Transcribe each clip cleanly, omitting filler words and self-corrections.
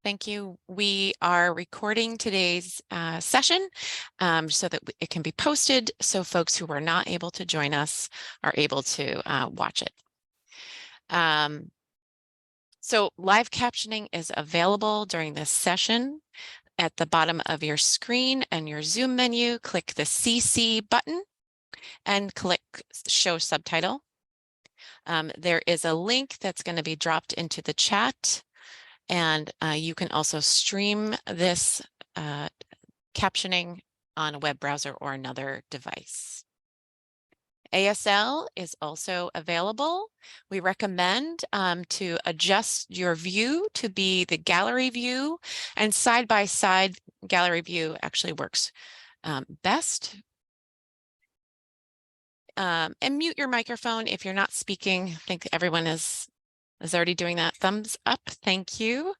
Thank you. We are recording today's session so that it can be posted so folks who were not able to join us are able to watch it. So live captioning is available during this session. At the bottom of your screen and your Zoom menu, click the CC button and click Show Subtitle. There is a link that's going to be dropped into the chat. And you can also stream this captioning on a web browser or another device. ASL is also available. We recommend to adjust your view to be the gallery view, and side-by-side gallery view actually works best. And mute your microphone if you're not speaking. I think everyone is already doing that. Thumbs up, thank you.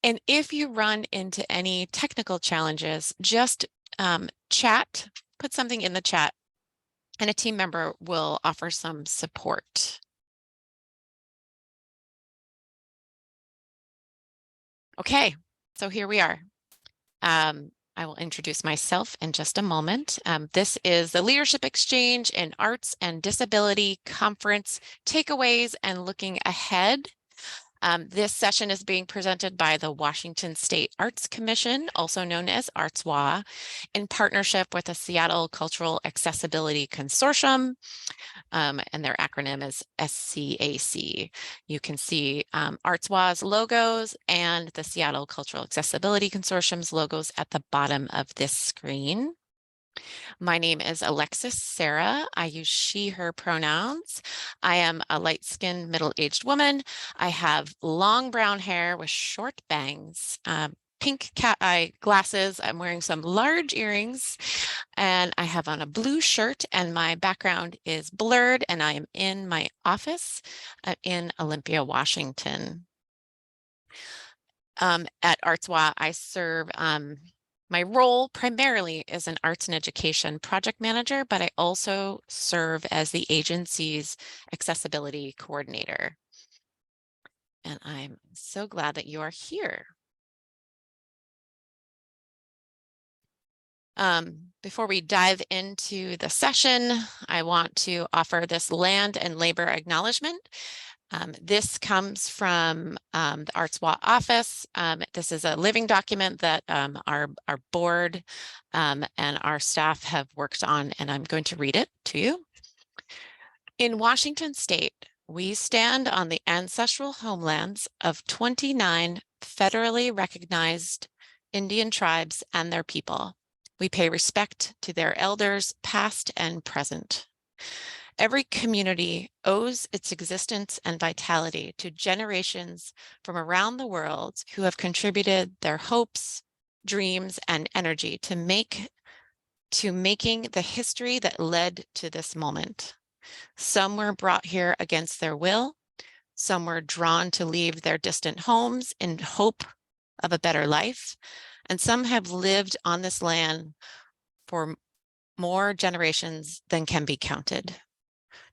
And if you run into any technical challenges, just chat, put something in the chat, and a team member will offer some support. Okay, so here we are. I will introduce myself in just a moment. This is the Leadership Exchange in Arts and Disability Conference Takeaways and Looking Ahead. This session is being presented by the Washington State Arts Commission, also known as ArtsWA, in partnership with the Seattle Cultural Accessibility Consortium, and their acronym is SCAC. You can see ArtsWA's logos and the Seattle Cultural Accessibility Consortium's logos at the bottom of this screen. My name is Alexis Sarah. I use she, her pronouns. I am a light-skinned, middle-aged woman. I have long brown hair with short bangs, pink cat eye glasses. I'm wearing some large earrings, and I have on a blue shirt, and my background is blurred, and I am in my office in Olympia, Washington. At ArtsWA, I serve my role primarily is an arts and education project manager, but I also serve as the agency's accessibility coordinator. And I'm so glad that you are here. Before we dive into the session, I want to offer this land and labor acknowledgement. This comes from the ArtsWA office. This is a living document that our board and our staff have worked on, and I'm going to read it to you. In Washington State, we stand on the ancestral homelands of 29 federally recognized Indian tribes and their people. We pay respect to their elders, past and present. Every community owes its existence and vitality to generations from around the world who have contributed their hopes, dreams, and energy to making the history that led to this moment. Some were brought here against their will. Some were drawn to leave their distant homes in hope of a better life. And some have lived on this land for more generations than can be counted.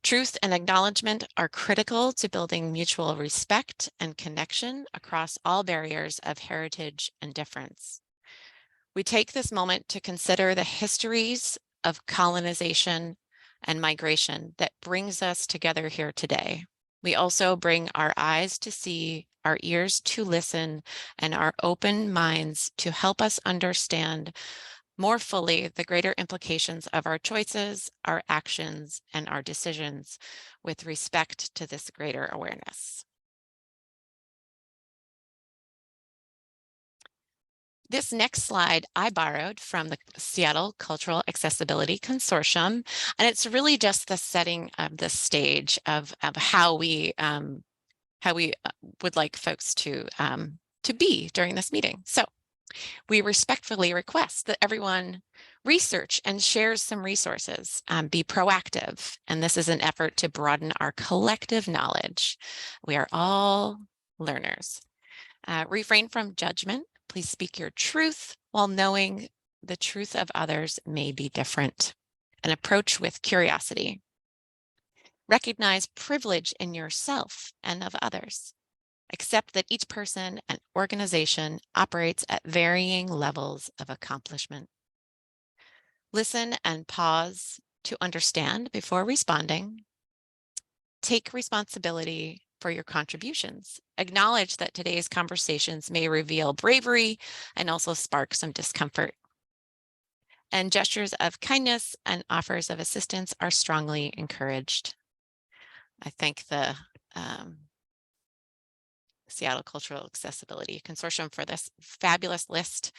Truth and acknowledgement are critical to building mutual respect and connection across all barriers of heritage and difference. We take this moment to consider the histories of colonization and migration that brings us together here today. We also bring our eyes to see, our ears to listen, and our open minds to help us understand more fully the greater implications of our choices, our actions, and our decisions with respect to this greater awareness. This next slide I borrowed from the Seattle Cultural Accessibility Consortium, and it's really just the setting of the stage of how we would like folks to be during this meeting. So we respectfully request that everyone research and shares some resources, be proactive, and this is an effort to broaden our collective knowledge. We are all learners. Refrain from judgment. Please speak your truth while knowing the truth of others may be different. And approach with curiosity. Recognize privilege in yourself and of others. Accept that each person and organization operates at varying levels of accomplishment. Listen and pause to understand before responding. Take responsibility for your contributions. Acknowledge that today's conversations may reveal bravery and also spark some discomfort. And gestures of kindness and offers of assistance are strongly encouraged. I thank the Seattle Cultural Accessibility Consortium for this fabulous list.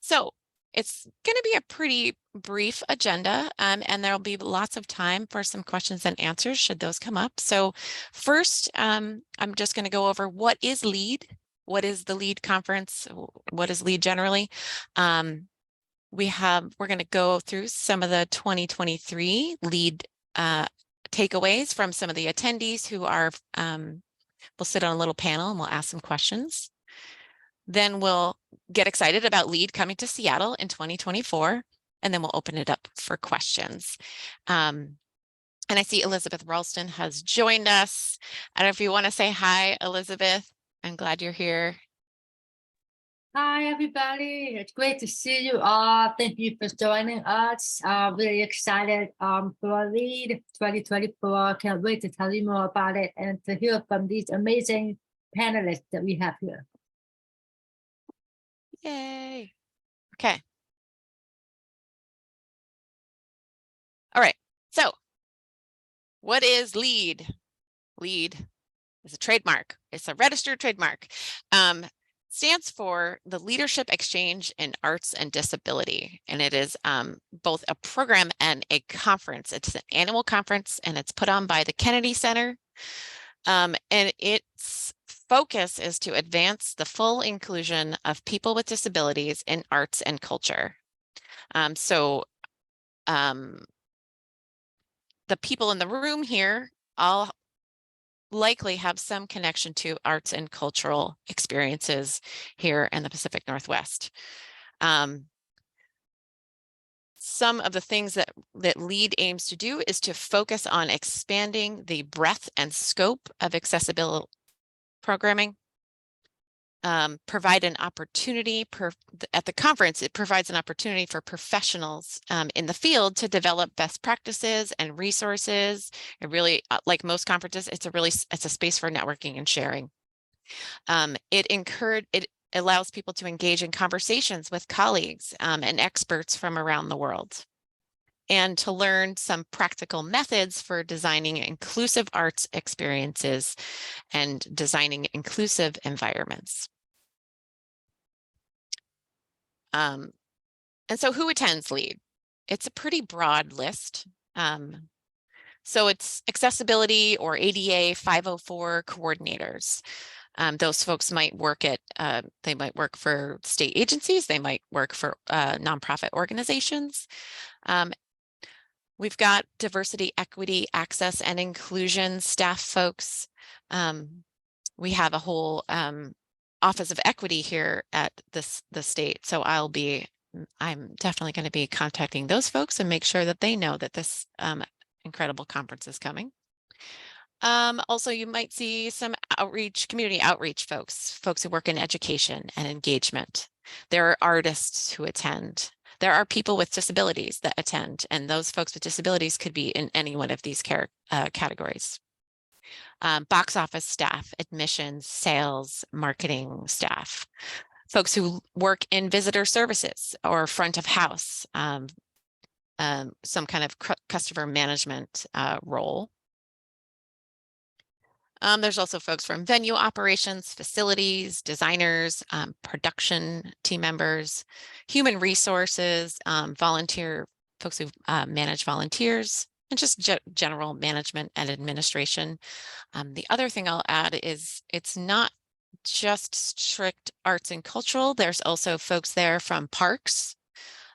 So it's going to be a pretty brief agenda, and there'll be lots of time for some questions and answers should those come up. So first, I'm just going to go over what is LEAD, what is the LEAD conference, what is LEAD generally. We're going to go through some of the 2023 LEAD takeaways from some of the attendees who are, we'll sit on a little panel and we'll ask some questions. Then we'll get excited about LEAD coming to Seattle in 2024, and then we'll open it up for questions. And I see Elizabeth Ralston has joined us. I don't know if you want to say hi, Elizabeth. I'm glad you're here. Hi, everybody. It's great to see you all. Thank you for joining us. Really excited for LEAD 2024. Can't wait to tell you more about it and to hear from these amazing panelists that we have here. Yay. Okay. All right. So what is LEAD? LEAD is a trademark. It's a registered trademark. Stands for the Leadership Exchange in Arts and Disability. And it is both a program and a conference. It's an annual conference and it's put on by the Kennedy Center. And its focus is to advance the full inclusion of people with disabilities in arts and culture. The people in the room here all likely have some connection to arts and cultural experiences here in the Pacific Northwest. Some of the things that LEAD aims to do is to focus on expanding the breadth and scope of accessibility programming, provide an opportunity at the conference. It provides an opportunity for professionals in the field to develop best practices and resources. It really, like most conferences, it's a space for networking and sharing. It allows people to engage in conversations with colleagues and experts from around the world, and to learn some practical methods for designing inclusive arts experiences and designing inclusive environments. And so who attends LEAD? It's a pretty broad list. So it's accessibility or ADA 504 coordinators. Those folks might work they might work for state agencies, they might work for nonprofit organizations. We've got diversity, equity, access, and inclusion staff folks. We have a whole Office of Equity here at the state. So I'm definitely going to be contacting those folks and make sure that they know that this incredible conference is coming. Also, you might see some community outreach folks who work in education and engagement. There are artists who attend. There are people with disabilities that attend, and those folks with disabilities could be in any one of these categories. Box office staff, admissions, sales, marketing staff, folks who work in visitor services or front of house, some kind of customer management role. There's also folks from venue operations, facilities, designers, production team members, human resources, folks who manage volunteers, and just general management and administration. The other thing I'll add is it's not just strict arts and cultural. There's also folks there from parks.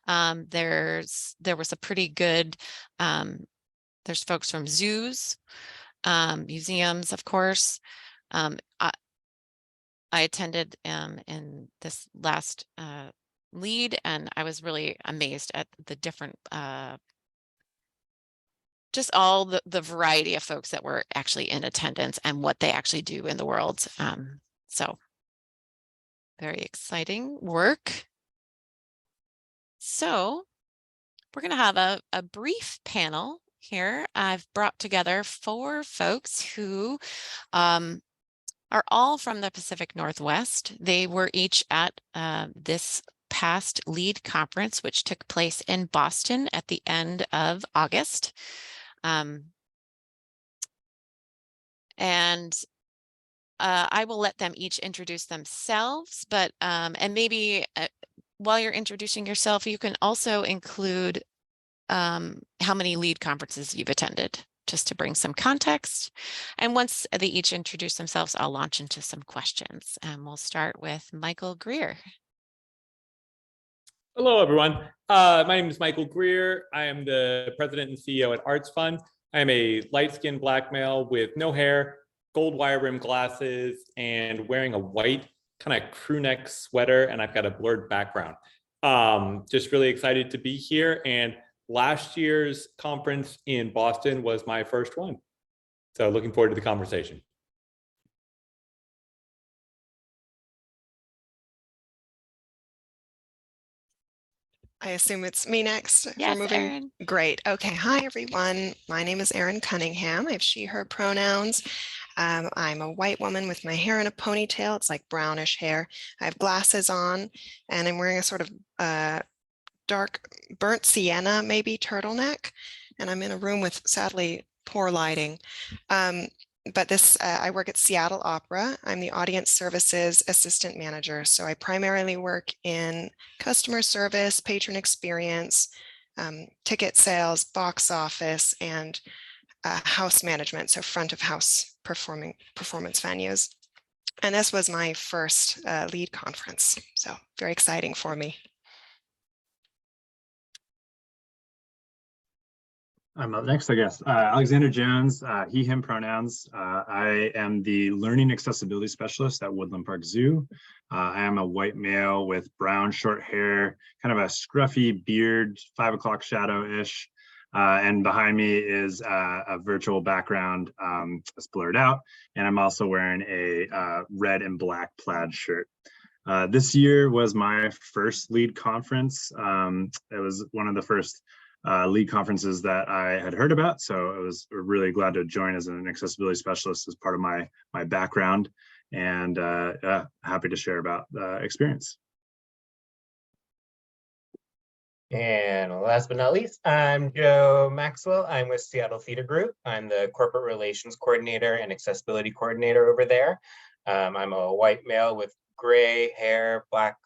There was a pretty good, there's folks from zoos, museums, of course. I attended in this last LEAD, and I was really amazed at the different just all the variety of folks that were actually in attendance and what they actually do in the world. So very exciting work. So we're going to have a brief panel here. I've brought together 4 folks who are all from the Pacific Northwest. They were each at this past LEAD conference, which took place in Boston at the end of August. I will let them each introduce themselves, but and maybe while you're introducing yourself, you can also include how many LEAD conferences you've attended, just to bring some context. And once they each introduce themselves, I'll launch into some questions. And we'll start with Michael Greer. Hello, everyone. My name is Michael Greer. I am the president and CEO at ArtsWA. I am a light-skinned black male with no hair, gold wire rim glasses, and wearing a white kind of crew neck sweater, and I've got a blurred background. Just really excited to be here, and last year's conference in Boston was my first one. So looking forward to the conversation. I assume it's me next. Yes, We're moving. Erin. Great. Okay. Hi, everyone. My name is Erin Cunningham. I have she, her pronouns. I'm a white woman with my hair in a ponytail. It's like brownish hair. I have glasses on, and I'm wearing a sort of dark burnt sienna, maybe turtleneck. And I'm in a room with, sadly, poor lighting. But this, I work at Seattle Opera. I'm the audience services assistant manager. So I primarily work in customer service, patron experience, ticket sales, box office, and house management. So front of house performance venues. And this was my first LEAD conference. So very exciting for me. I'm up next, I guess. Alexander Jones, he, him pronouns. I am the Learning Accessibility Specialist at Woodland Park Zoo. I am a white male with brown short hair, kind of a scruffy beard, 5 o'clock shadow-ish. And behind me is a virtual background that's blurred out. And I'm also wearing a red and black plaid shirt. This year was my first LEAD conference. It was one of the first LEAD conferences that I had heard about. So I was really glad to join as an accessibility specialist as part of my background, and happy to share about the experience. And last but not least, I'm Joe Maxwell. I'm with Seattle Theater Group. I'm the corporate relations coordinator and accessibility coordinator over there. I'm a white male with gray hair, black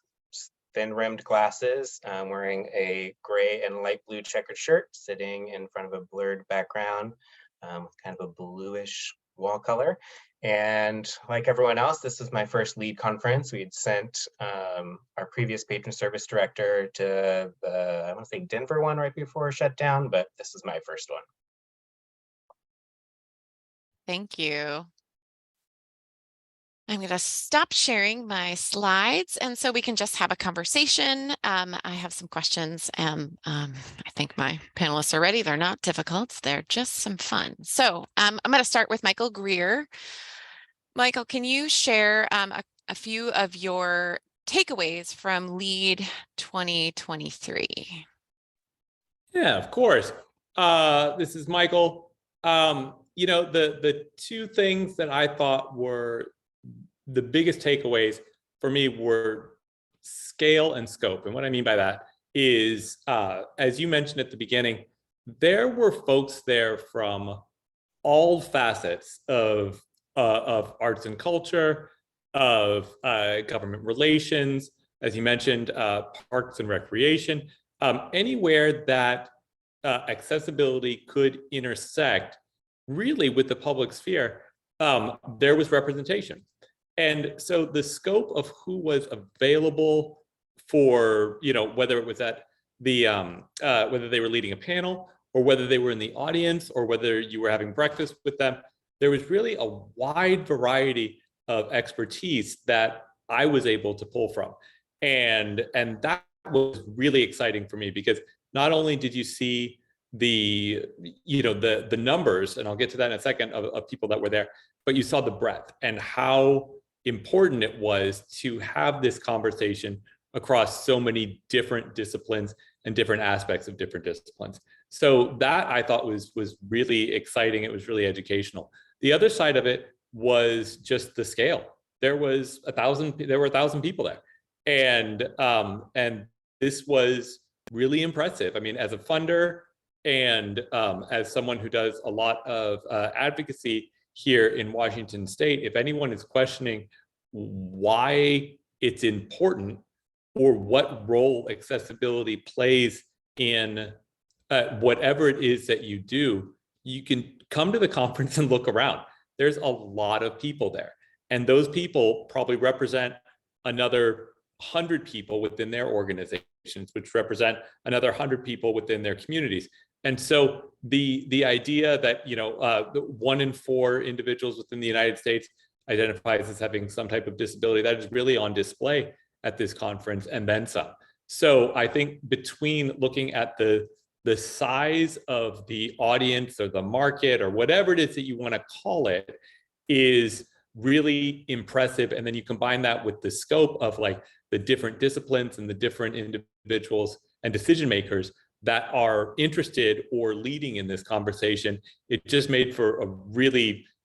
thin-rimmed glasses. I'm wearing a gray and light blue checkered shirt, sitting in front of a blurred background with kind of a bluish wall color. And like everyone else, this is my first LEAD conference. We had sent our previous patron service director to the, I want to say Denver one right before shutdown, but this is my first one. Thank you. I'm going to stop sharing my slides, and so we can just have a conversation. I have some questions, and I think my panelists are ready. They're not difficult. They're just some fun. So I'm going to start with Michael Greer. Michael, can you share a few of your takeaways from LEAD 2023? Yeah, of course. This is Michael. You know, the 2 things that I thought were the biggest takeaways for me were scale and scope. And what I mean by that is, as you mentioned at the beginning, there were folks there from all facets of arts and culture, of government relations, as you mentioned, parks and recreation, anywhere that accessibility could intersect really with the public sphere, there was representation. And so the scope of who was available for, you know, whether it was at the, whether they were leading a panel or whether they were in the audience or whether you were having breakfast with them, there was really a wide variety of expertise that I was able to pull from. And that was really exciting for me, because not only did you see the numbers, and I'll get to that in a second, of people that were there, but you saw the breadth and how important it was to have this conversation across so many different disciplines and different aspects of different disciplines. So that I thought was really exciting. It was really educational. The other side of it was just the scale. There were 1,000 people there, and this was really impressive. I mean, as a funder and as someone who does a lot of advocacy here in Washington State, if anyone is questioning why it's important or what role accessibility plays in whatever it is that you do, you can come to the conference and look around. There's a lot of people there. And those people probably represent another 100 people within their organizations, which represent another 100 people within their communities. And so the idea that 1 in 4 individuals within the United States identifies as having some type of disability, that is really on display at this conference, and then some. So I think between looking at the size of the audience or the market or whatever it is that you want to call it is really impressive. And then you combine that with the scope of like the different disciplines and the different individuals and decision makers that are interested or leading in this conversation. It just made for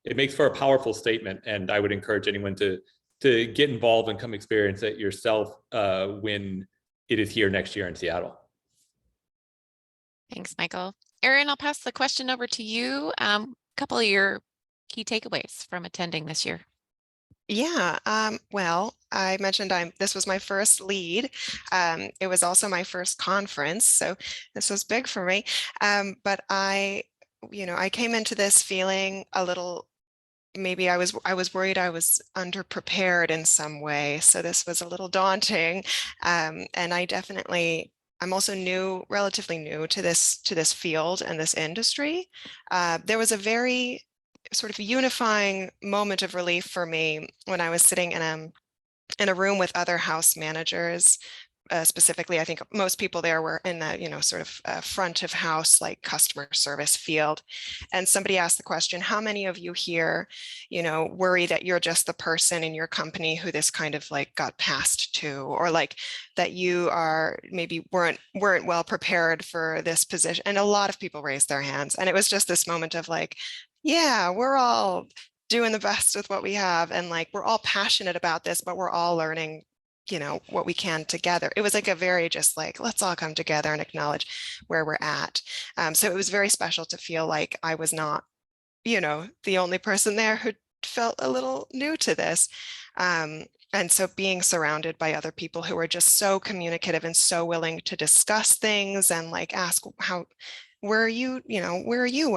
it makes for a powerful statement. And I would encourage anyone to get involved and come experience it yourself when it is here next year in Seattle. Thanks, Michael. Erin, I'll pass the question over to you. A couple of your key takeaways from attending this year. Yeah, well, I mentioned this was my first lead. It was also my first conference, so this was big for me. But I came into this feeling a little, maybe I was worried I was underprepared in some way. So this was a little daunting. And I'm also relatively new to this field and this industry. There was a very sort of unifying moment of relief for me when I was sitting in a room with other house managers. Specifically, I think most people there were in the sort of front of house, like customer service field. And somebody asked the question, how many of you here worry that you're just the person in your company who this kind of like got passed to, or like that you are maybe weren't well prepared for this position? And a lot of people raised their hands, and it was just this moment of like, yeah, we're all doing the best with what we have, and like we're all passionate about this, but we're all learning what we can together. It was like a very just like, let's all come together and acknowledge where we're at. So it was very special to feel like I was not, the only person there who felt a little new to this. And so being surrounded by other people who are just so communicative and so willing to discuss things and like ask where are you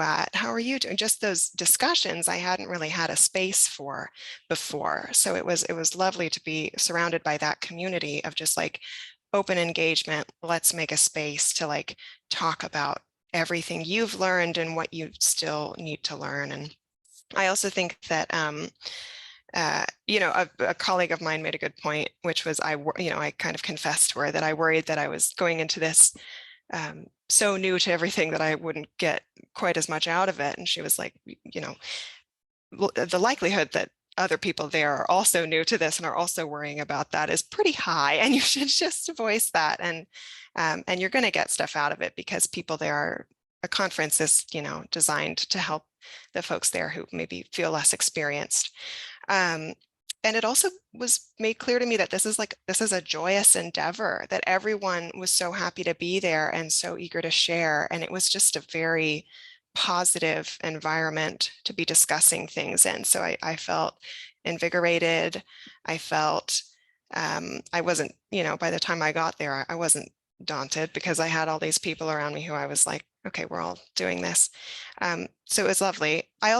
at? How are you doing? Just those discussions I hadn't really had a space for before. So it was lovely to be surrounded by that community of just like open engagement. Let's make a space to like talk about everything you've learned and what you still need to learn. And I also think that a colleague of mine made a good point, which was I kind of confessed to her that I worried that I was going into this so new to everything that I wouldn't get quite as much out of it. And she was like, the likelihood that other people there are also new to this and are also worrying about that is pretty high, and you should just voice that, and you're going to get stuff out of it, because people there are, a conference is designed to help the folks there who maybe feel less experienced. And it also was made clear to me that this is a joyous endeavor, that everyone was so happy to be there and so eager to share. And it was just a very positive environment to be discussing things in. So I felt invigorated. I felt I wasn't, by the time I got there, I wasn't daunted, because I had all these people around me who I was like, okay, we're all doing this. So it was lovely. I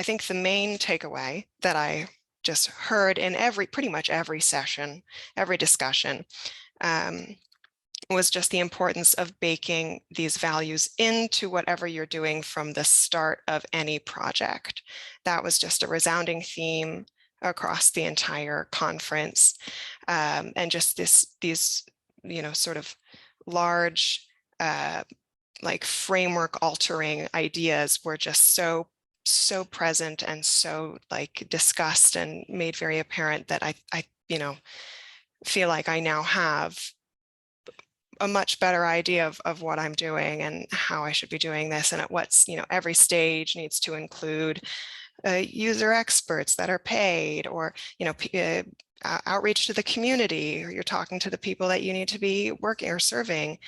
think the main takeaway that I just heard in pretty much every session, every discussion, was just the importance of baking these values into whatever you're doing from the start of any project. That was just a resounding theme across the entire conference. And just these, sort of large like framework altering ideas were just so present and so like discussed and made very apparent that I you know, feel like I now have a much better idea of what I'm doing and how I should be doing this, and at what's, you know, every stage needs to include user experts that are paid, or, you know, outreach to the community, or you're talking to the people that you need to be working or serving.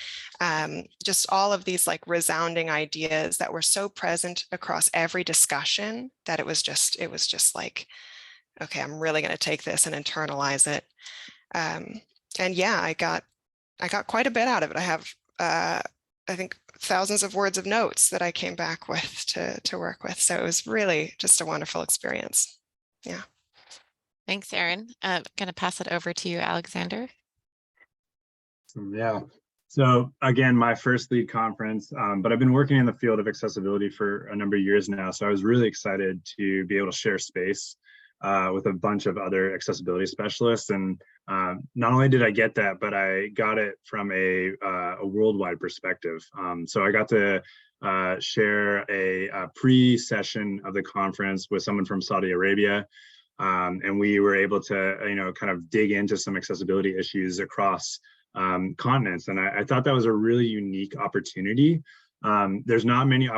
Just all of these like resounding ideas that were so present across every discussion that it was just like, okay, I'm really going to take this and internalize it. And yeah, I got quite a bit out of it. I have, I think, thousands of words of notes that I came back with to work with. So it was really just a wonderful experience. Yeah. Thanks, Erin. I'm going to pass it over to you, Alexander. Yeah. So again, my first lead conference, but I've been working in the field of accessibility for a number of years now. So I was really excited to be able to share space with a bunch of other accessibility specialists. And not only did I get that, but I got it from a worldwide perspective. So I got to share a pre-session of the conference with someone from Saudi Arabia. And we were able to, you know, kind of dig into some accessibility issues across continents. And I thought that was a really unique opportunity. There's not many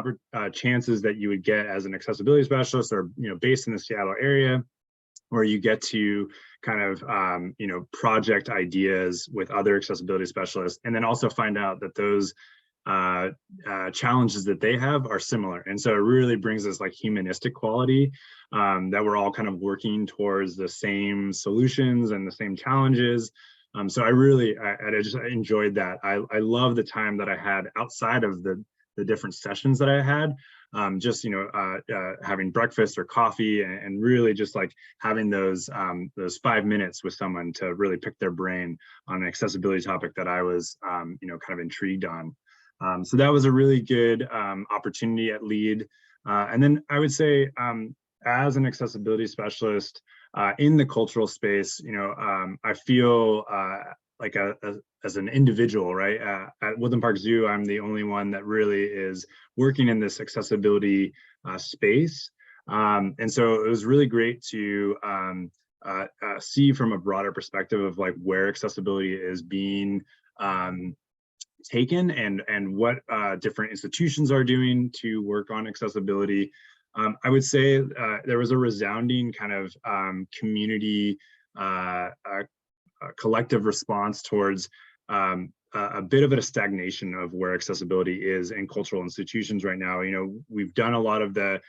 chances that you would get as an accessibility specialist, or, you know, based in the Seattle area, where you get to kind of, you know, project ideas with other accessibility specialists, and then also find out that those challenges that they have are similar. And so it really brings this like humanistic quality, that we're all kind of working towards the same solutions and the same challenges. So I just enjoyed that. I love the time that I had outside of the different sessions that I had, just, you know, having breakfast or coffee, and really just like having those 5 minutes with someone to really pick their brain on an accessibility topic that I was, you know, kind of intrigued on. So that was a really good opportunity at LEAD. And then I would say, as an accessibility specialist in the cultural space, you know, I feel like as an individual, right? At Woodland Park Zoo, I'm the only one that really is working in this accessibility space. And so it was really great to see from a broader perspective of like where accessibility is being taken, and what different institutions are doing to work on accessibility. I would say there was a resounding kind of community collective response towards a bit of a stagnation of where accessibility is in cultural institutions right now. You know, we've done a lot of the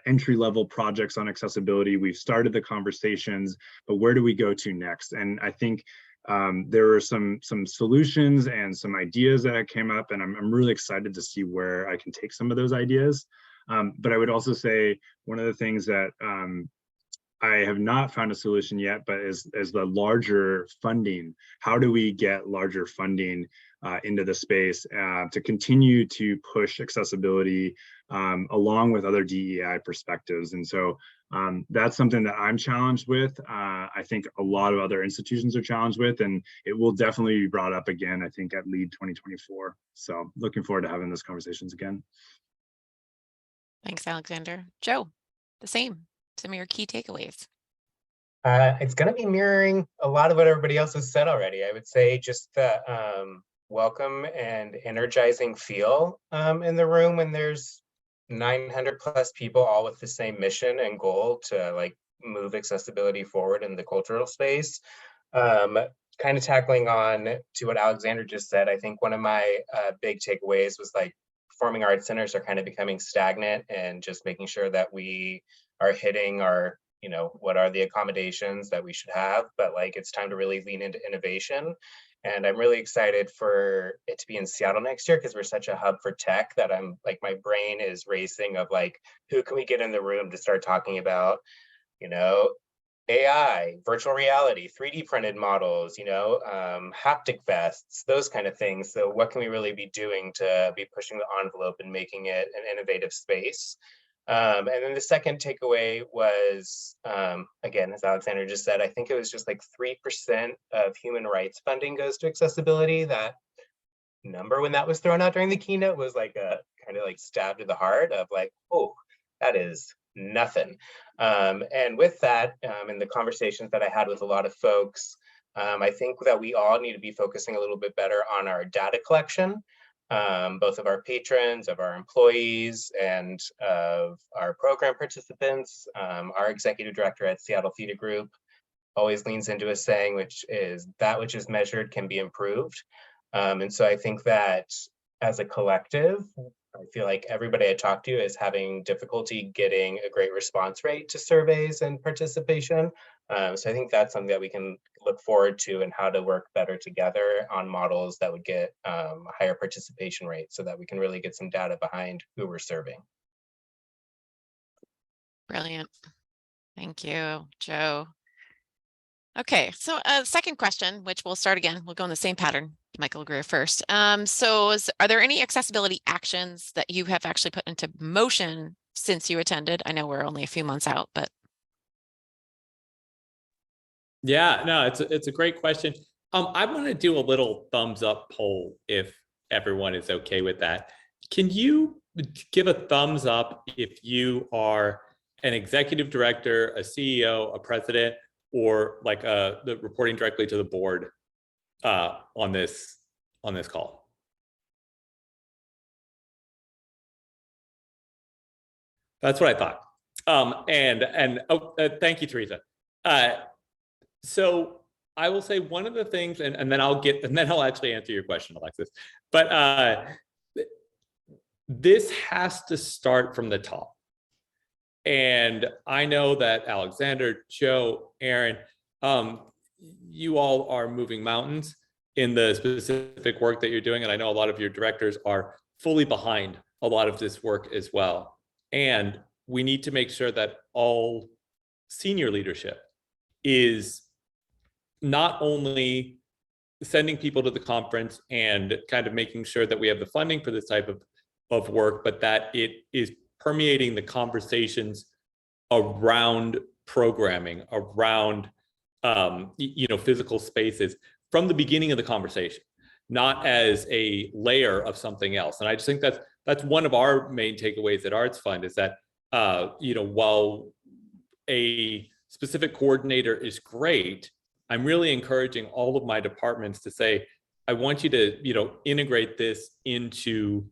entry-level projects on accessibility. We've started the conversations, but where do we go to next? And I think there were some solutions and some ideas that came up, and I'm really excited to see where I can take some of those ideas. But I would also say one of the things that I have not found a solution yet, but is the larger funding. How do we get larger funding into the space to continue to push accessibility along with other DEI perspectives? And so that's something that I'm challenged with. I think a lot of other institutions are challenged with, and it will definitely be brought up again, I think, at LEAD 2024. So looking forward to having those conversations again. Thanks, Alexander. Joe, the same. Some of your key takeaways. It's going to be mirroring a lot of what everybody else has said already. I would say just the welcome and energizing feel in the room when there's 900 plus people all with the same mission and goal to like move accessibility forward in the cultural space. Kind of tackling on to what Alexander just said, I think one of my big takeaways was like performing arts centers are kind of becoming stagnant, and just making sure that we are hitting our, you know, what are the accommodations that we should have, but like it's time to really lean into innovation. And I'm really excited for it to be in Seattle next year, because we're such a hub for tech that I'm like, my brain is racing of like, who can we get in the room to start talking about, you know, AI, virtual reality, 3D printed models, you know, haptic vests, those kind of things. So what can we really be doing to be pushing the envelope and making it an innovative space? And then the second takeaway was, again, as Alexander just said, I think it was just like 3% of human rights funding goes to accessibility. That number when that was thrown out during the keynote was like a kind of like stab to the heart of like, oh, that is nothing. And with that, in the conversations that I had with a lot of folks, I think that we all need to be focusing a little bit better on our data collection, both of our patrons, of our employees, and of our program participants. Our executive director at Seattle Theater Group always leans into a saying, which is that which is measured can be improved. And so I think that as a collective, I feel like everybody I talk to is having difficulty getting a great response rate to surveys and participation. So I think that's something that we can look forward to, and how to work better together on models that would get higher participation rates, so that we can really get some data behind who we're serving. Brilliant. Thank you, Joe. Okay, so second question, which we'll start again. We'll go in the same pattern. Michael Greer first. Are there any accessibility actions that you have actually put into motion since you attended? I know we're only a few months out, but. Yeah, no, it's a great question. I want to do a little thumbs up poll if everyone is okay with that. Can you give a thumbs up if you are an executive director, a CEO, a president, or like the reporting directly to the board on this call? That's what I thought. Thank you, Teresa. So I will say one of the things, and then I'll actually answer your question, Alexis. But this has to start from the top. And I know that Alexander, Joe, Aaron, you all are moving mountains in the specific work that you're doing. And I know a lot of your directors are fully behind a lot of this work as well. And we need to make sure that all senior leadership is not only sending people to the conference and kind of making sure that we have the funding for this type of work, but that it is permeating the conversations around programming, around physical spaces from the beginning of the conversation, not as a layer of something else. And I just think that's one of our main takeaways at Arts Fund, is that while a specific coordinator is great, I'm really encouraging all of my departments to say, I want you to integrate this into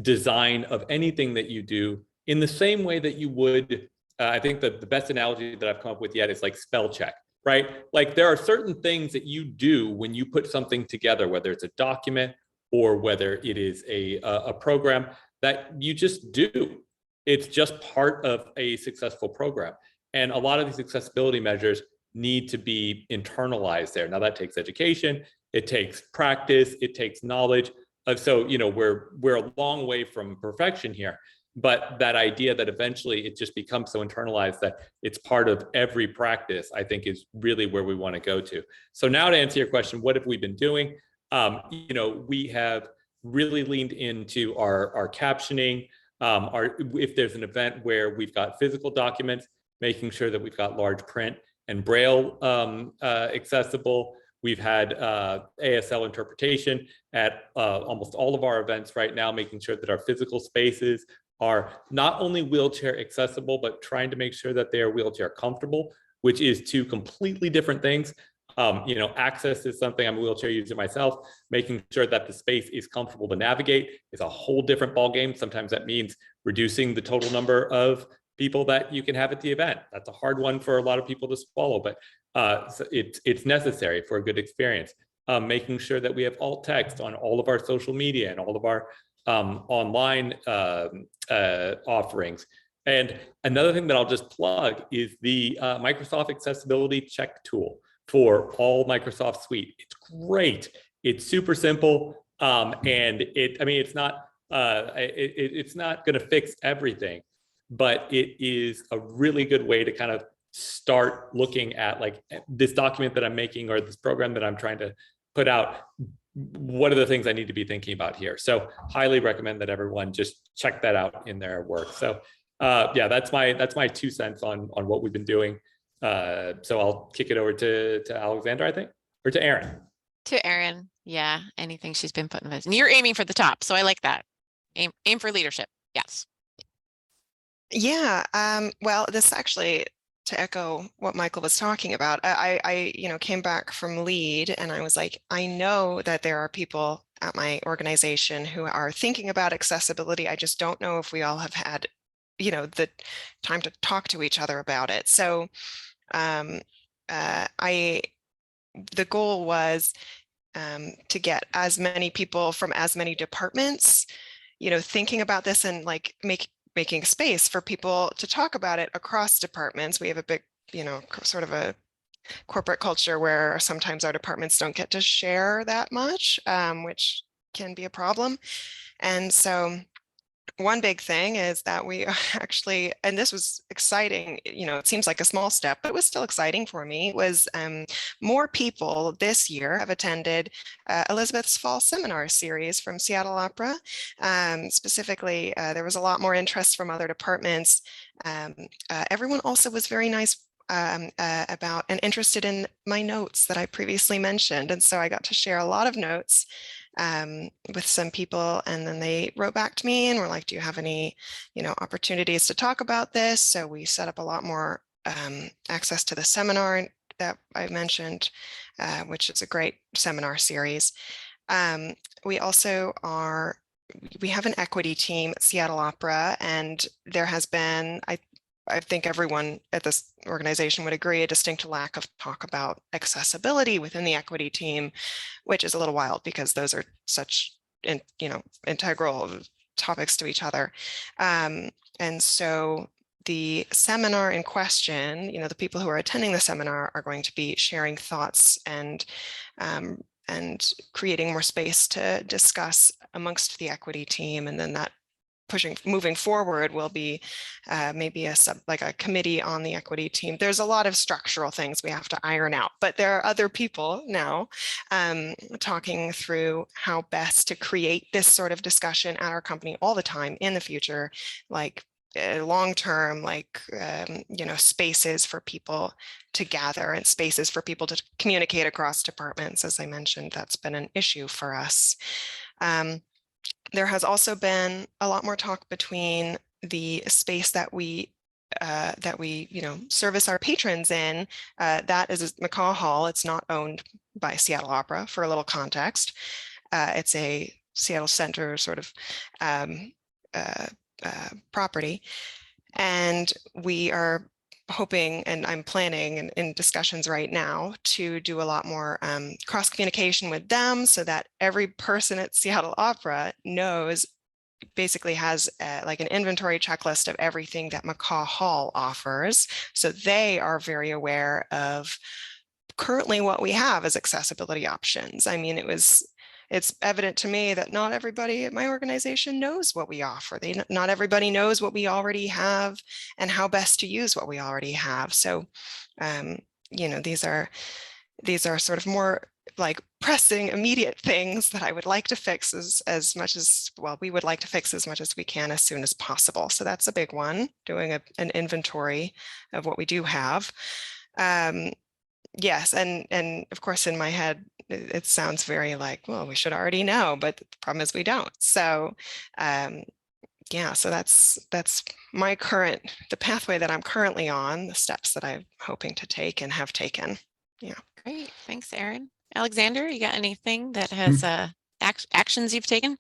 design of anything that you do in the same way that you would. I think that the best analogy that I've come up with yet is like spell check, right? Like there are certain things that you do when you put something together, whether it's a document or whether it is a program, that you just do. It's just part of a successful program. And a lot of these accessibility measures need to be internalized there. Now that takes education, it takes practice, it takes knowledge. So we're a long way from perfection here. But that idea that eventually it just becomes so internalized that it's part of every practice, I think is really where we want to go to. So now to answer your question, what have we been doing? We have really leaned into our captioning. If there's an event where we've got physical documents, making sure that we've got large print and Braille accessible. We've had ASL interpretation at almost all of our events right now, making sure that our physical spaces are not only wheelchair accessible, but trying to make sure that they are wheelchair comfortable, which is two completely different things. Access is something, I'm a wheelchair user myself. Making sure that the space is comfortable to navigate is a whole different ballgame. Sometimes that means reducing the total number of people that you can have at the event. That's a hard one for a lot of people to swallow, but it's necessary for a good experience. Making sure that we have alt text on all of our social media and all of our online offerings. And another thing that I'll just plug is the Microsoft Accessibility Check tool for all Microsoft Suite. It's great. It's super simple, and it's not going to fix everything, but it is a really good way to kind of start looking at like this document that I'm making or this program that I'm trying to put out. What are the things I need to be thinking about here? So highly recommend that everyone just check that out in their work. So yeah, that's my 2 cents on what we've been doing. So I'll kick it over to Alexander, I think, or to Aaron. To Aaron, Yeah, anything she's been put in this. And you're aiming for the top, so I like that. Aim for leadership. Yes. Yeah, well, this actually, to echo what Michael was talking about, I came back from lead and I was like, I know that there are people at my organization who are thinking about accessibility. I just don't know if we all have had, the time to talk to each other about it. So the goal was to get as many people from as many departments, thinking about this and like making space for people to talk about it across departments. We have a big, sort of a corporate culture where sometimes our departments don't get to share that much, which can be a problem. And so one big thing is that we actually, and this was exciting, it seems like a small step, but it was still exciting for me, was more people this year have attended Elizabeth's fall seminar series from Seattle Opera. Specifically, there was a lot more interest from other departments. Everyone also was very nice about and interested in my notes that I previously mentioned. And so I got to share a lot of notes with some people, and then they wrote back to me and were like, do you have any, opportunities to talk about this? So we set up a lot more access to the seminar that I mentioned, which is a great seminar series. We also we have an equity team at Seattle Opera, and there has been, I think everyone at this organization would agree, a distinct lack of talk about accessibility within the equity team, which is a little wild because those are such, integral topics to each other. And so the seminar in question, the people who are attending the seminar are going to be sharing thoughts and creating more space to discuss amongst the equity team. And then that moving forward will be maybe a committee on the equity team. There's a lot of structural things we have to iron out, but there are other people now talking through how best to create this sort of discussion at our company all the time in the future, like long-term, spaces for people to gather and spaces for people to communicate across departments. As I mentioned, that's been an issue for us. There has also been a lot more talk between the space that we service our patrons in. That is McCaw Hall. It's not owned by Seattle Opera. For a little context, it's a Seattle Center sort of property, and we are hoping, and I'm planning and in discussions right now, to do a lot more cross communication with them so that every person at Seattle Opera basically has like an inventory checklist of everything that McCaw Hall offers. So they are very aware of currently what we have as accessibility options. I mean, it's evident to me that not everybody at my organization knows what we offer. Not everybody knows what we already have and how best to use what we already have. So, these are sort of more like pressing, immediate things that I would like to fix as much as, well, we would like to fix as much as we can as soon as possible. So that's a big one, doing an inventory of what we do have. Yes, and of course in my head it sounds very like, well, we should already know, but the problem is we don't. So yeah, so that's the pathway that I'm currently on, the steps that I'm hoping to take and have taken. Yeah. Great, thanks, Erin. Alexander, you got anything that has actions you've taken?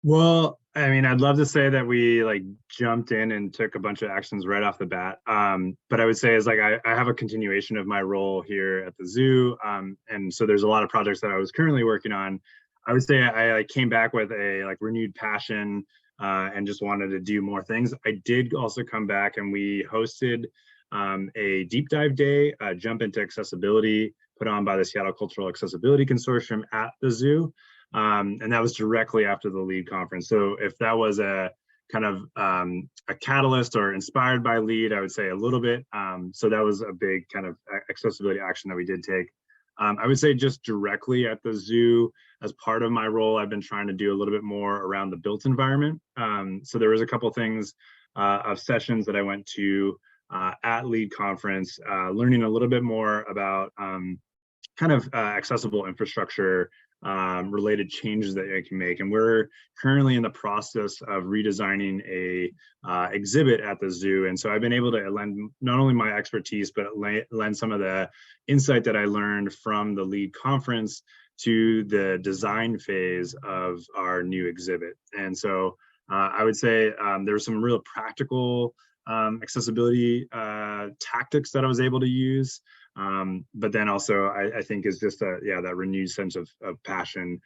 Well, I mean, I'd love to say that we jumped in and took a bunch of actions right off the bat. But I would say is I have a continuation of my role here at the zoo. And so there's a lot of projects that I was currently working on. I would say I came back with a renewed passion and just wanted to do more things. I did also come back and we hosted a deep dive day, jump into accessibility, put on by the Seattle Cultural Accessibility Consortium at the zoo. And that was directly after the LEAD conference. So if that was a kind of a catalyst or inspired by LEAD, I would say a little bit. So that was a big kind of accessibility action that we did take. I would say just directly at the zoo, as part of my role, I've been trying to do a little bit more around the built environment. So there was a couple things of sessions that I went to at LEAD conference, learning a little bit more about kind of accessible infrastructure related changes that I can make. And we're currently in the process of redesigning a exhibit at the zoo. And so I've been able to lend not only my expertise, but lend some of the insight that I learned from the LEAD conference to the design phase of our new exhibit. And so I would say there's some real practical accessibility tactics that I was able to use. But then also I think is just that renewed sense of passion,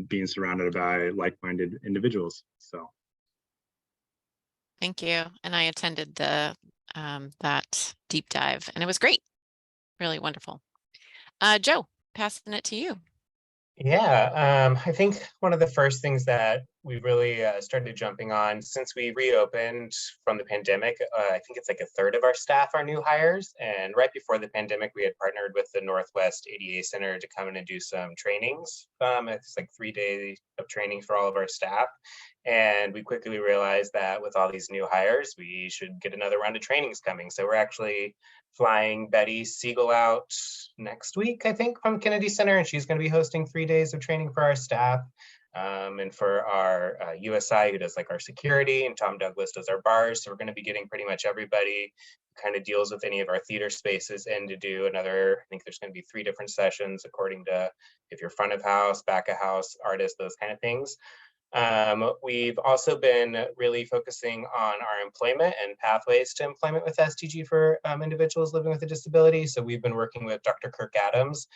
being surrounded by like-minded individuals. So. Thank you. And I attended the that deep dive and it was great. Really wonderful. Joe, passing it to you. Yeah, I think one of the first things that we really started jumping on since we reopened from the pandemic, I think it's like a third of our staff are new hires. And right before the pandemic, we had partnered with the Northwest ADA Center to come in and do some trainings. It's like 3 days of training for all of our staff. And we quickly realized that with all these new hires, we should get another round of trainings coming. So we're actually flying Betty Siegel out next week, I think, from Kennedy Center, and she's going to be hosting 3 days of training for our staff. And for our USI, who does like our security, and Tom Douglas does our bars. So we're going to be getting pretty much everybody who kind of deals with any of our theater spaces in to do another, I think there's going to be 3 different sessions according to if you're front of house, back of house, artist, those kind of things. We've also been really focusing on our employment and pathways to employment with STG for individuals living with a disability. So we've been working with Dr. Kirk Adams.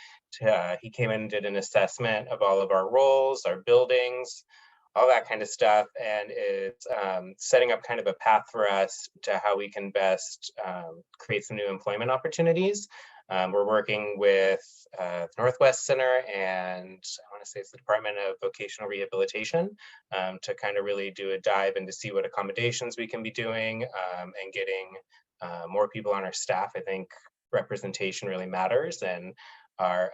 He came in and did an assessment of all of our roles, our buildings, all that kind of stuff. And it's setting up kind of a path for us to how we can best create some new employment opportunities. We're working with Northwest Center and I want to say it's the Department of Vocational Rehabilitation to kind of really do a dive and to see what accommodations we can be doing and getting more people on our staff. I think representation really matters, and our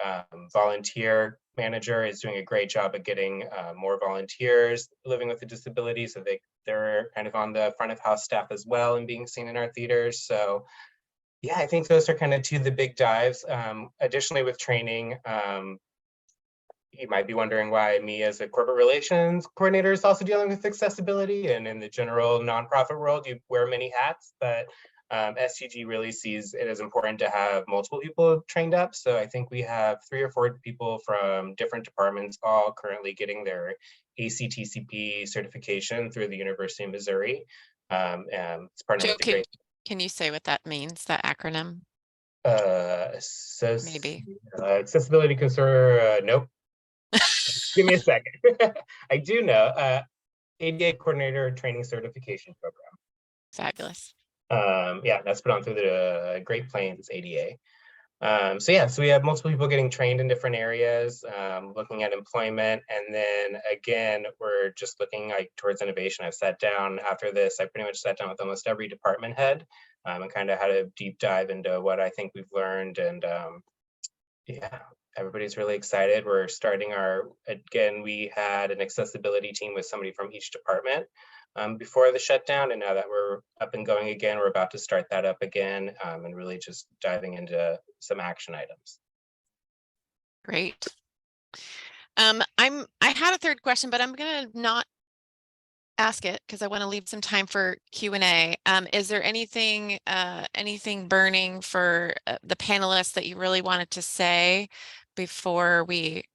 volunteer manager is doing a great job at getting more volunteers living with a disability, so they're kind of on the front of house staff as well and being seen in our theaters. So yeah, I think those are kind of 2 of the big dives. Additionally, with training, you might be wondering why me as a corporate relations coordinator is also dealing with accessibility, and in the general nonprofit world, you wear many hats, but STG really sees it as important to have multiple people trained up. So I think we have 3 or 4 people from different departments all currently getting their ACTCP certification through the University of Missouri. And it's partnered with the great. Can you say what that means, that acronym? Maybe. Accessibility concern, nope. Give me a second. I do know, ADA Coordinator Training Certification Program. Fabulous. Yeah, that's put on through the Great Plains ADA. So we have multiple people getting trained in different areas, looking at employment, and then again, we're just looking like towards innovation. I've sat down after this, I pretty much sat down with almost every department head and kind of had a deep dive into what I think we've learned. And yeah, everybody's really excited. We're starting again, we had an accessibility team with somebody from each department before the shutdown, and now that we're up and going again, we're about to start that up again and really just diving into some action items. Great. I had a third question, but I'm gonna not ask it because I want to leave some time for Q&A. Is there anything burning for the panelists that you really wanted to say before we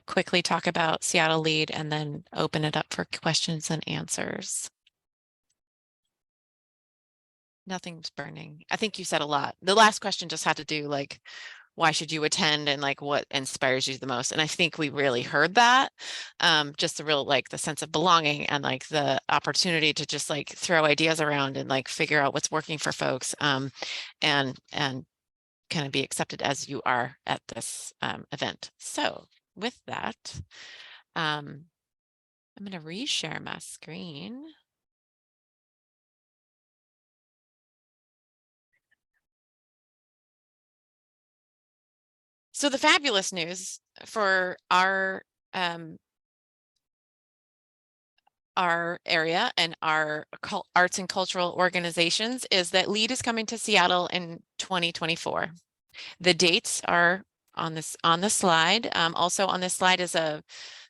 quickly talk about Seattle LEAD and then open it up for questions and answers? Nothing's burning. I think you said a lot. The last question just had to do like, why should you attend and like what inspires you the most? And I think we really heard that. Just the real like the sense of belonging and like the opportunity to just like throw ideas around and like figure out what's working for folks and kind of be accepted as you are at this event. So with that, I'm going to reshare my screen. So the fabulous news for our area and our arts and cultural organizations is that LEAD is coming to Seattle in 2024. The dates are on the slide. Also on this slide is a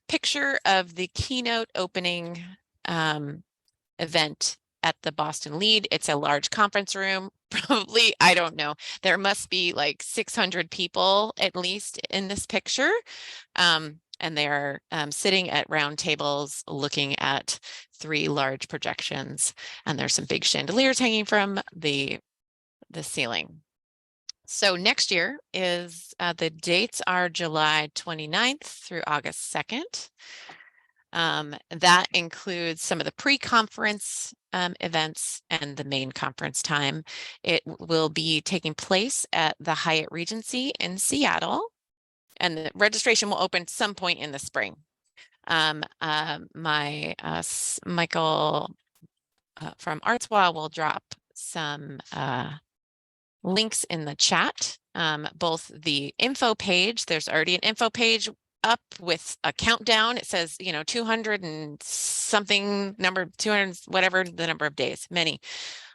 picture of the keynote opening event at the Boston Lead. It's a large conference room, probably, I don't know. There must be like 600 people at least in this picture. And they're sitting at round tables looking at 3 large projections. And there's some big chandeliers hanging from the ceiling. So next year is, the dates are July 29th through August 2nd. That includes some of the pre-conference events and the main conference time. It will be taking place at the Hyatt Regency in Seattle, and the registration will open some point in the spring. Michael from ArtsWA will drop some links in the chat, both the info page. There's already an info page up with a countdown. It says, 200 and something number, 200, whatever the number of days, many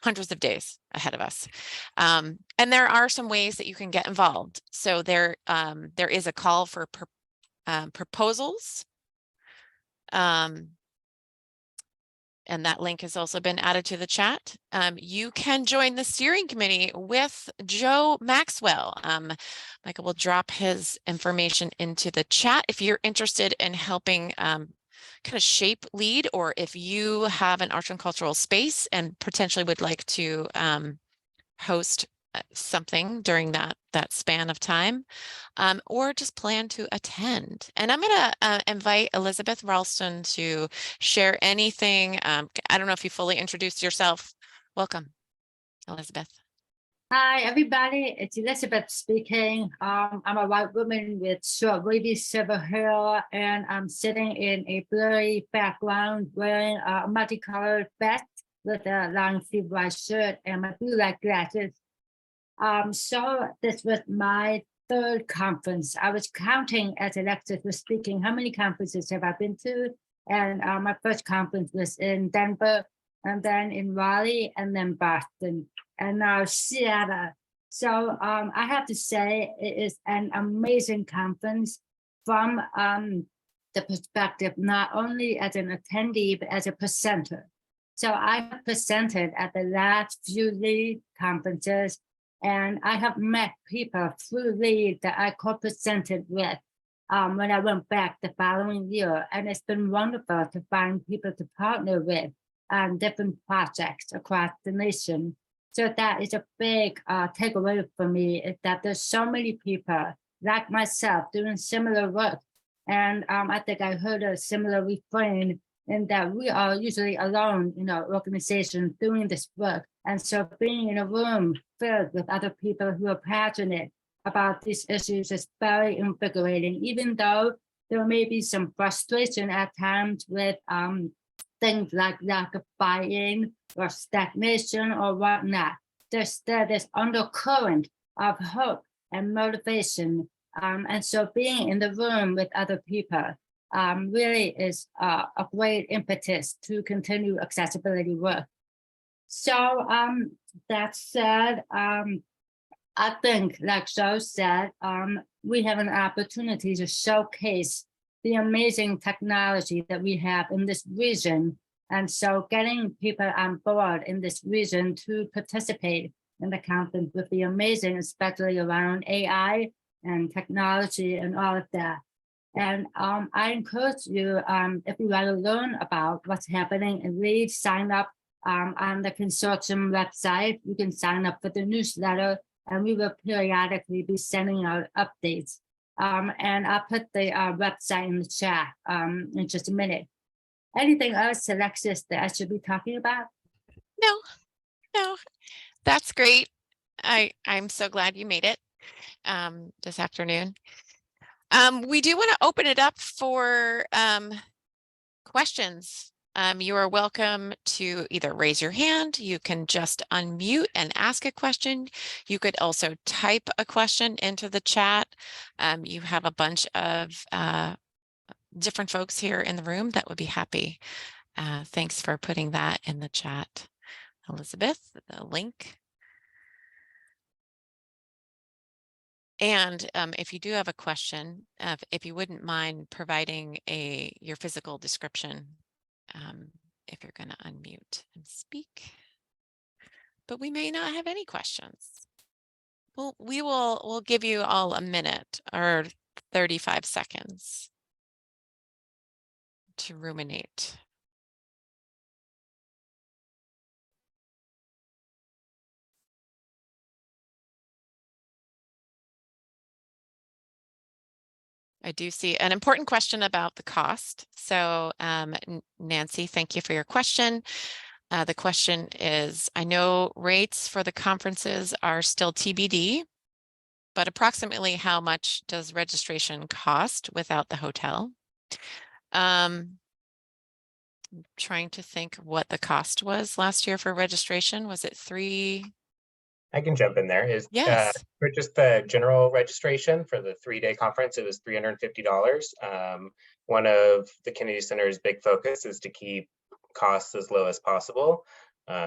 hundreds of days ahead of us. And there are some ways that you can get involved. So there is a call for proposals. And that link has also been added to the chat. You can join the steering committee with Joe Maxwell. Michael will drop his information into the chat if you're interested in helping kind of shape LEAD, or if you have an arts and cultural space and potentially would like to host something during that span of time, or just plan to attend. And I'm going to invite Elizabeth Ralston to share anything. I don't know if you fully introduced yourself. Welcome, Elizabeth. Hi, everybody. It's Elizabeth speaking. I'm a white woman with short, wavy silver hair, and I'm sitting in a blurry background wearing a multicolored vest with a long sleeve white shirt and my blue light glasses. So this was my 3rd conference. I was counting as Alexis was speaking, how many conferences have I been to? And my first conference was in Denver, and then in Raleigh, and then Boston, and now Seattle. So I have to say it is an amazing conference from the perspective, not only as an attendee, but as a presenter. So I presented at the last few LEAD conferences, and I have met people through LEAD that I co-presented with when I went back the following year. And it's been wonderful to find people to partner with on different projects across the nation. So that is a big takeaway for me, is that there's so many people like myself doing similar work. And I think I heard a similar refrain in that we are usually alone in our organization doing this work. And so being in a room filled with other people who are passionate about these issues is very invigorating, even though there may be some frustration at times with things like lack of buy-in or stagnation or whatnot. There's still this undercurrent of hope and motivation. And so being in the room with other people really is a great impetus to continue accessibility work. So that said, I think, like Joe said, we have an opportunity to showcase the amazing technology that we have in this region. And so getting people on board in this region to participate in the conference would be amazing, especially around AI and technology and all of that. And I encourage you, if you want to learn about what's happening in LEAD, sign up on the Consortium website. You can sign up for the newsletter, and we will periodically be sending out updates. And I'll put the website in the chat in just a minute. Anything else, Alexis, that I should be talking about? No, that's great. I'm so glad you made it this afternoon. We do want to open it up for questions. You are welcome to either raise your hand, you can just unmute and ask a question. You could also type a question into the chat. You have a bunch of different folks here in the room that would be happy. Thanks for putting that in the chat, Elizabeth, the link. And if you do have a question, if you wouldn't mind providing your physical description, if you're going to unmute and speak. But we may not have any questions. Well, we'll give you all a minute or 35 seconds to ruminate. I do see an important question about the cost. So Nancy, thank you for your question. The question is, I know rates for the conferences are still TBD, but approximately how much does registration cost without the hotel? I'm trying to think what the cost was last year for registration. Was it $3? I can jump in there. Yes. For just the general registration for the 3-day conference, it was $350. One of the Kennedy Center's big focus is to keep costs as low as possible.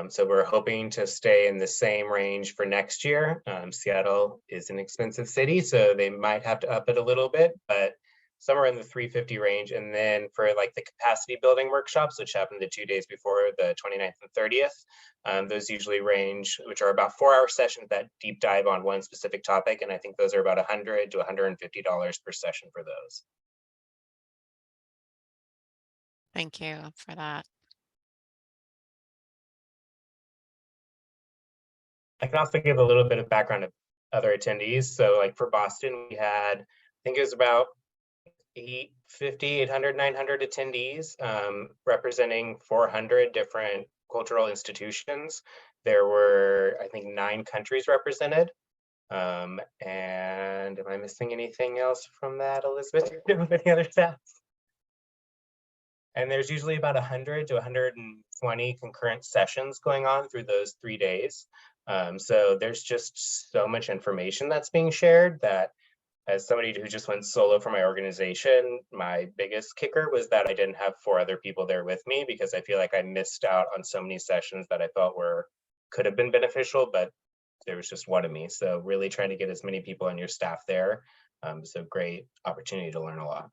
So we're hoping to stay in the same range for next year. Seattle is an expensive city, so they might have to up it a little bit, but somewhere in the $350 range. And then for like the capacity building workshops, which happen the 2 days before the 29th and 30th, those usually range, which are about 4-hour sessions that deep dive on one specific topic. And I think those are about $100 to $150 per session for those. Thank you for that. I can also give a little bit of background of other attendees. So like for Boston, we had, I think it was about 800, 900 attendees, representing 400 different cultural institutions. There were, I think, 9 countries represented. And am I missing anything else from that, Elizabeth? Do you have any other stats? And there's usually about 100 to 120 concurrent sessions going on through those 3 days. So there's just so much information that's being shared that, as somebody who just went solo for my organization, my biggest kicker was that I didn't have 4 other people there with me, because I feel like I missed out on so many sessions that I felt could have been beneficial, but there was just one of me. So really trying to get as many people on your staff there. So great opportunity to learn a lot.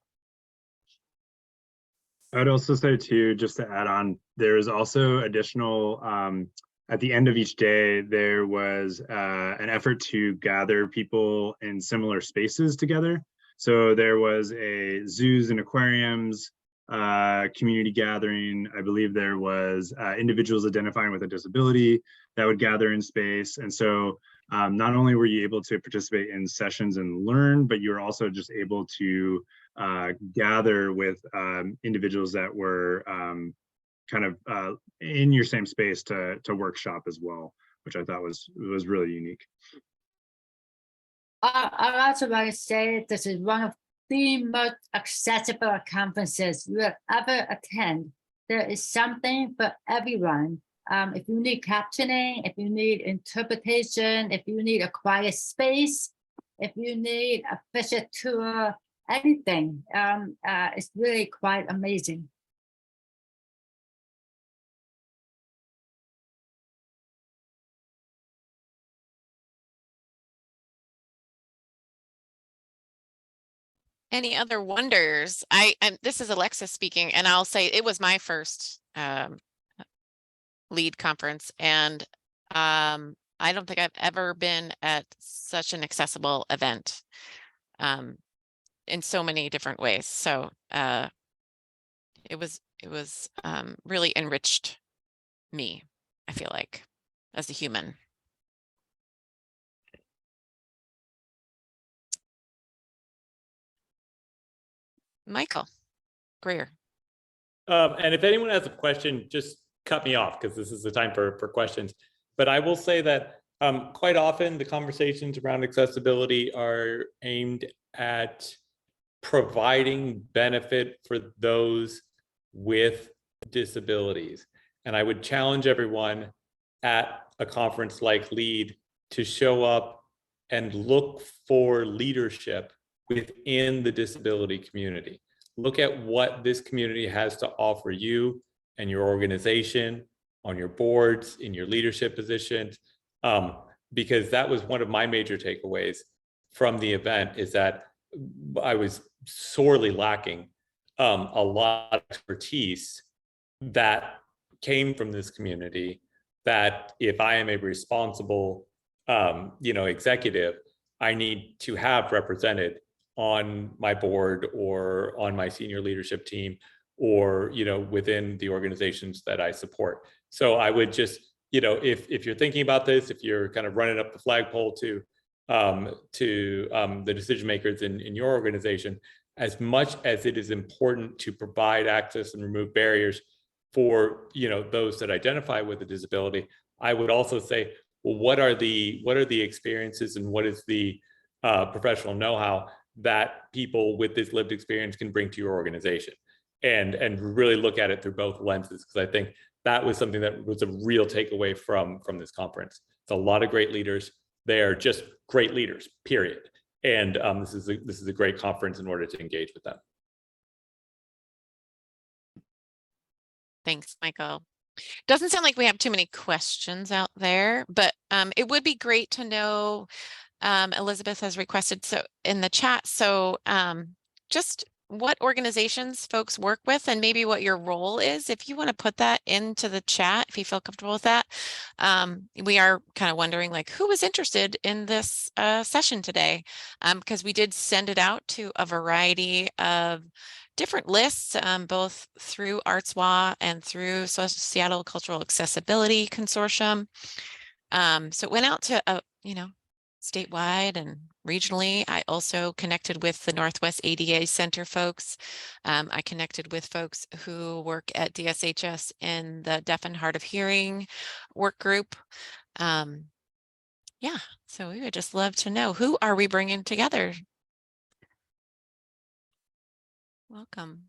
I would also say too, just to add on, there is also additional, at the end of each day, there was an effort to gather people in similar spaces together. So there was a zoos and aquariums community gathering. I believe there was individuals identifying with a disability that would gather in space. And so not only were you able to participate in sessions and learn, but you were also just able to gather with individuals that were kind of in your same space to workshop as well, which I thought was really unique. I also want to say this is one of the most accessible conferences you will ever attend. There is something for everyone. If you need captioning, if you need interpretation, if you need a quiet space, if you need a visual tour, anything, it's really quite amazing. Any other wonders? This is Alexa speaking, and I'll say it was my first lead conference, and I don't think I've ever been at such an accessible event in so many different ways. So it was really enriched me, I feel like, as a human. Michael Greer. And if anyone has a question, just cut me off, because this is the time for questions. But I will say that quite often the conversations around accessibility are aimed at providing benefit for those with disabilities. And I would challenge everyone at a conference like LEAD to show up and look for leadership within the disability community. Look at what this community has to offer you and your organization, on your boards, in your leadership positions, because that was one of my major takeaways, from the event is that I was sorely lacking a lot of expertise that came from this community, that if I am a responsible executive, I need to have represented on my board or on my senior leadership team, or within the organizations that I support. So I would just, if you're thinking about this, if you're kind of running up the flagpole to the decision makers in your organization, as much as it is important to provide access and remove barriers for those that identify with a disability, I would also say, well, what are the experiences and what is the professional know-how that people with this lived experience can bring to your organization, and really look at it through both lenses, because I think that was something that was a real takeaway from this conference. It's a lot of great leaders. They are just great leaders, period. And this is a great conference in order to engage with them. Thanks, Michael. Doesn't sound like we have too many questions out there, but it would be great to know. Elizabeth has requested so in the chat. So just what organizations folks work with and maybe what your role is. If you want to put that into the chat, if you feel comfortable with that. We are kind of wondering like who was interested in this session today, because we did send it out to a variety of different lists, both through ArtsWA and through Seattle Cultural Accessibility Consortium. So it went out to, statewide and regionally. I also connected with the Northwest ADA Center folks. I connected with folks who work at DSHS in the Deaf and Hard of Hearing work group. Yeah, so we would just love to know, who are we bringing together? Welcome.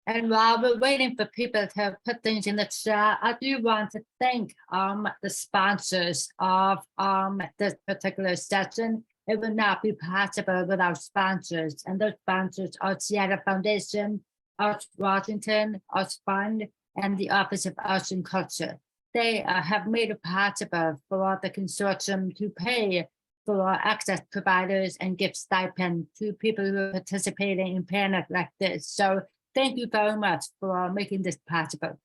And while we're waiting for people to put things in the chat, I do want to thank the sponsors of this particular session. It would not be possible without sponsors, and those sponsors are Seattle Foundation, Arts Washington, Arts Fund, and the Office of Arts and Culture. They have made it possible for the consortium to pay for access providers and give stipend to people who are participating in panels like this. So thank you very much for making this possible.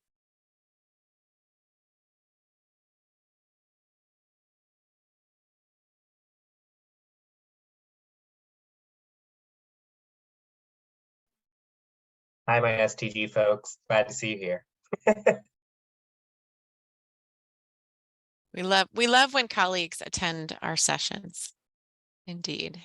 Hi, my STG folks. Glad to see you here. We love when colleagues attend our sessions. Indeed.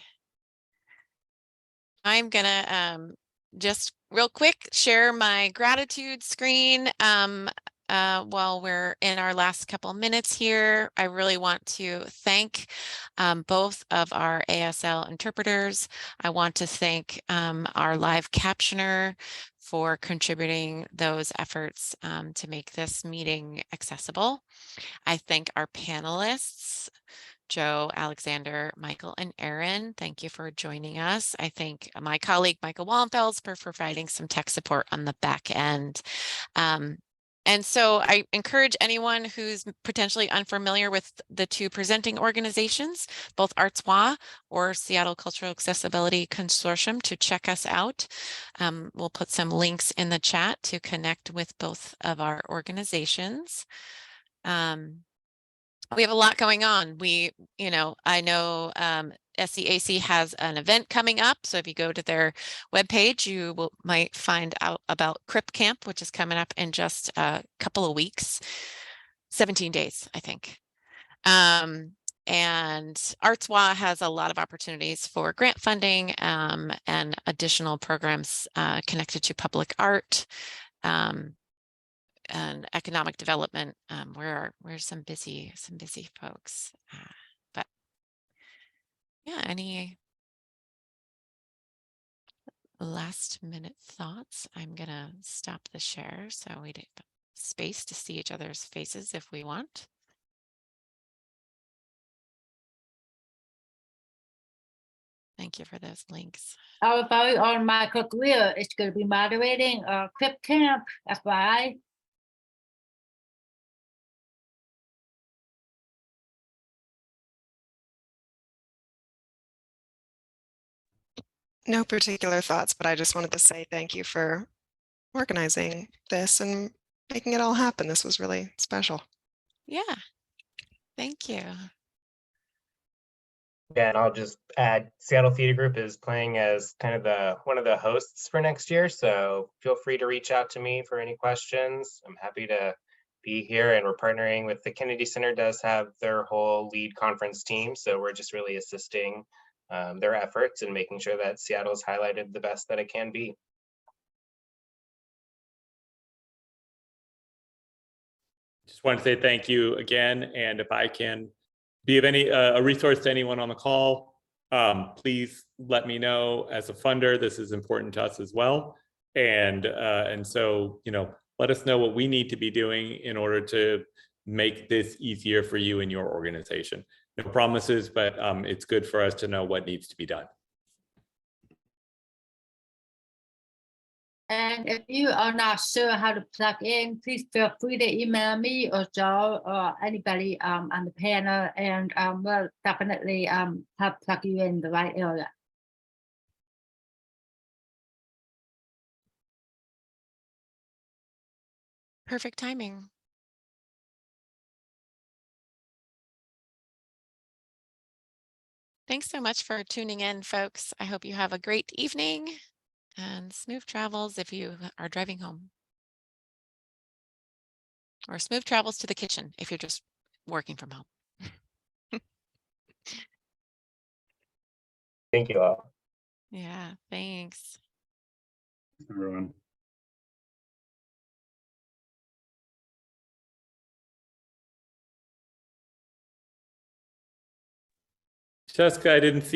I'm gonna just real quick share my gratitude screen while we're in our last couple minutes here. I really want to thank both of our ASL interpreters. I want to thank our live captioner for contributing those efforts to make this meeting accessible. I thank our panelists, Joe, Alexander, Michael, and Aaron. Thank you for joining us. I thank my colleague, Michael Wallenfels, for providing some tech support on the back end. And so I encourage anyone who's potentially unfamiliar with the two presenting organizations, both ArtsWA or Seattle Cultural Accessibility Consortium, to check us out. We'll put some links in the chat to connect with both of our organizations. We have a lot going on. I know SCAC has an event coming up. So if you go to their webpage, you might find out about Crip Camp, which is coming up in just a couple of weeks, 17 days, I think. And ArtsWA has a lot of opportunities for grant funding and additional programs connected to public art. And economic development. We're some busy folks. But yeah, any last minute thoughts? I'm gonna stop the share so we have space to see each other's faces if we want. Thank you for those links. Our very own Michael Greer is going to be moderating Crip Camp, FYI. No particular thoughts, but I just wanted to say thank you for organizing this and making it all happen. This was really special. Yeah, thank you. Yeah, and I'll just add, Seattle Theater Group is playing as kind of one of the hosts for next year. So feel free to reach out to me for any questions. I'm happy to be here, and we're partnering with the Kennedy Center does have their whole lead conference team. So we're just really assisting their efforts and making sure that Seattle's highlighted the best that it can be. Just want to say thank you again. And if I can be of any a resource to anyone on the call, please let me know. As a funder, this is important to us as well. And so, let us know what we need to be doing in order to make this easier for you and your organization. No promises, but it's good for us to know what needs to be done. And if you are not sure how to plug in, please feel free to email me or Joe or anybody on the panel, and we'll definitely help plug you in the right area. Perfect timing. Thanks so much for tuning in, folks. I hope you have a great evening and smooth travels if you are driving home. Or smooth travels to the kitchen if you're just working from home. Thank you all. Yeah, thanks. Everyone. Jessica, I didn't see